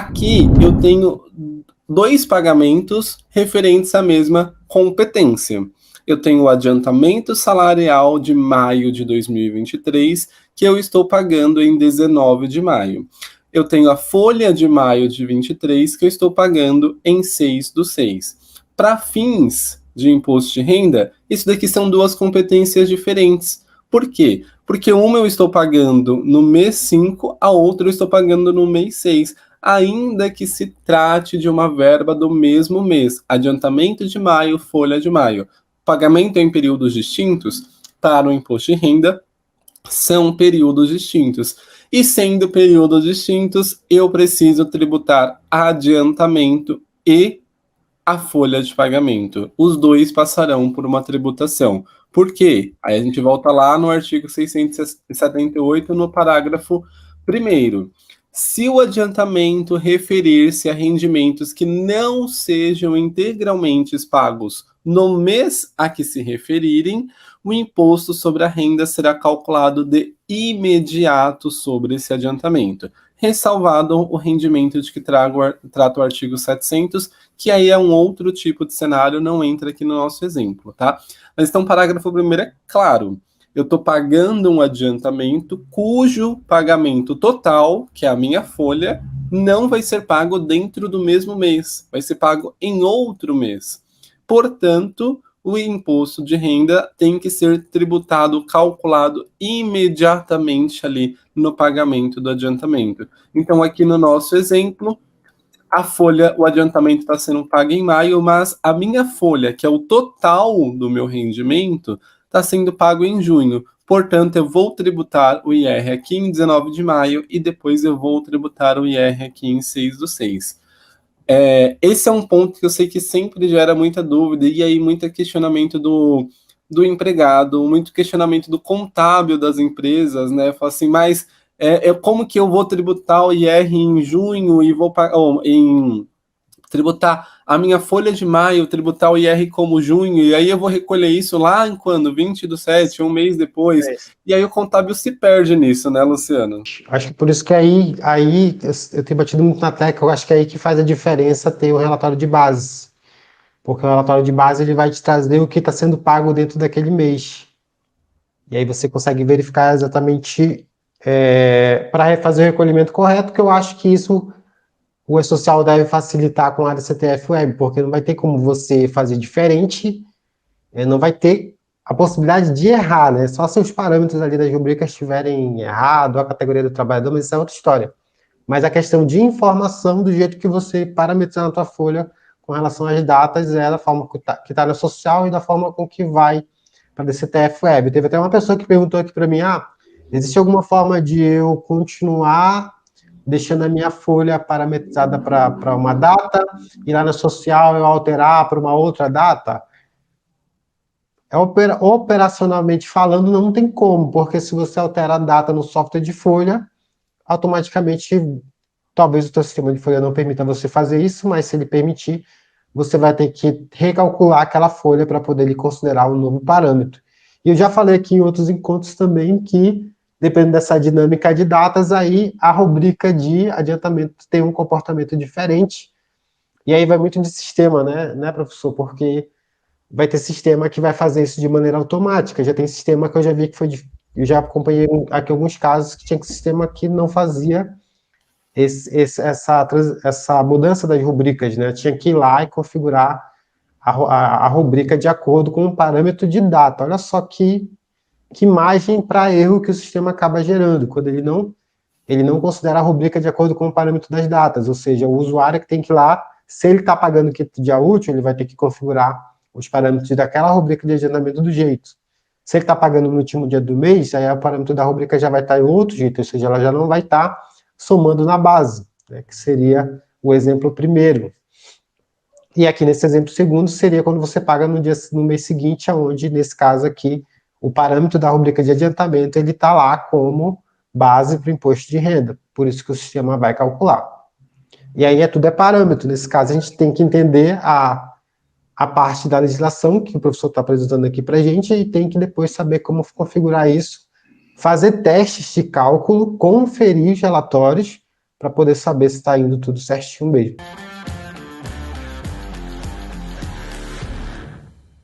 Aqui eu tenho 2 pagamentos referentes à mesma competência. Eu tenho o adiantamento salarial de maio de 2023, que eu estou pagando em 19 de maio. Eu tenho a folha de maio de 23, que eu estou pagando em 6/6. Para fins de imposto de renda, isso daqui são 2 competências diferentes. Por quê? Porque uma eu estou pagando no mês 5, a outra eu estou pagando no mês 6. Ainda que se trate de uma verba do mesmo mês, adiantamento de maio, folha de maio, pagamento em períodos distintos, para o imposto de renda, são períodos distintos. E sendo períodos distintos, eu preciso tributar adiantamento e a folha de pagamento. Os 2 passarão por uma tributação. Por quê? Aí a gente volta lá no artigo 678, no parágrafo 1º. Se o adiantamento referir-se a rendimentos que não sejam integralmente pagos no mês a que se referirem, o imposto sobre a renda será calculado de imediato sobre esse adiantamento, ressalvado o rendimento de que trata o artigo 700, que aí é um outro tipo de cenário, não entra aqui no nosso exemplo, tá? Mas então, o parágrafo 1º é claro. Eu estou pagando um adiantamento cujo pagamento total, que é a minha folha, não vai ser pago dentro do mesmo mês, vai ser pago em outro mês. Portanto, o imposto de renda tem que ser tributado, calculado imediatamente ali no pagamento do adiantamento. Então, aqui no nosso exemplo, a folha, o adiantamento está sendo pago em maio, mas a minha folha, que é o total do meu rendimento, está sendo pago em junho. Portanto, eu vou tributar o IR aqui em 19 de maio e depois eu vou tributar o IR aqui em 6/6. Esse é um ponto que eu sei que sempre gera muita dúvida e aí muito questionamento do empregado, muito questionamento do contábil das empresas, né? Fala assim, mas como que eu vou tributar o IR em junho e vou tributar a minha folha de maio, tributar o IR como junho, e aí eu vou recolher isso lá em quando? 20/7, um mês depois. E aí o contábil se perde nisso, né, Luciano? Acho que por isso que aí eu tenho batido muito na tecla, eu acho que é aí que faz a diferença ter o relatório de base. Porque o relatório de base ele vai te trazer o que está sendo pago dentro daquele mês. E aí você consegue verificar exatamente para fazer o recolhimento correto, que eu acho que isso o E-Social deve facilitar com a área CTF Web, porque não vai ter como você fazer diferente, não vai ter a possibilidade de errar, né? Só se os parâmetros ali das rubricas estiverem errado, a categoria do trabalhador, mas isso é outra história. Mas a questão de informação, do jeito que você parametrizar na tua folha com relação às datas, é da forma que tá no social e da forma com que vai para a CTF Web. Teve até uma pessoa que perguntou aqui para mim, existe alguma forma de eu continuar deixando a minha folha parametrizada para uma data e lá na social eu alterar para uma outra data? Operacionalmente falando, não tem como, porque se você altera a data no software de folha, automaticamente, talvez o teu sistema de folha não permita você fazer isso, mas se ele permitir, você vai ter que recalcular aquela folha para poder lhe considerar um novo parâmetro. E eu já falei aqui em outros encontros também que, dependendo dessa dinâmica de datas, aí a rubrica de adiantamento tem um comportamento diferente, e aí vai muito de sistema, né, professor? Porque vai ter sistema que vai fazer isso de maneira automática. Já tem sistema que eu já vi que eu já acompanhei aqui alguns casos que tinha sistema que não fazia essa mudança das rubricas, né? Tinha que ir lá e configurar a rubrica de acordo com um parâmetro de data. Olha só que margem para erro que o sistema acaba gerando, quando ele não considera a rubrica de acordo com o parâmetro das datas, ou seja, o usuário que tem que ir lá, se ele está pagando que dia útil, ele vai ter que configurar os parâmetros daquela rubrica de agendamento do jeito. Se ele está pagando no último dia do mês, aí o parâmetro da rubrica já vai estar em outro jeito, ou seja, ela já não vai estar somando na base, né, que seria o exemplo primeiro. E aqui nesse exemplo segundo seria quando você paga no mês seguinte, onde nesse caso aqui o parâmetro da rubrica de adiantamento ele está lá como base para o imposto de renda, por isso que o sistema vai calcular. E aí tudo é parâmetro, nesse caso a gente tem que entender a parte da legislação que o professor está apresentando aqui para a gente e tem que depois saber como configurar isso, fazer testes de cálculo, conferir os relatórios para poder saber se está indo tudo certinho mesmo.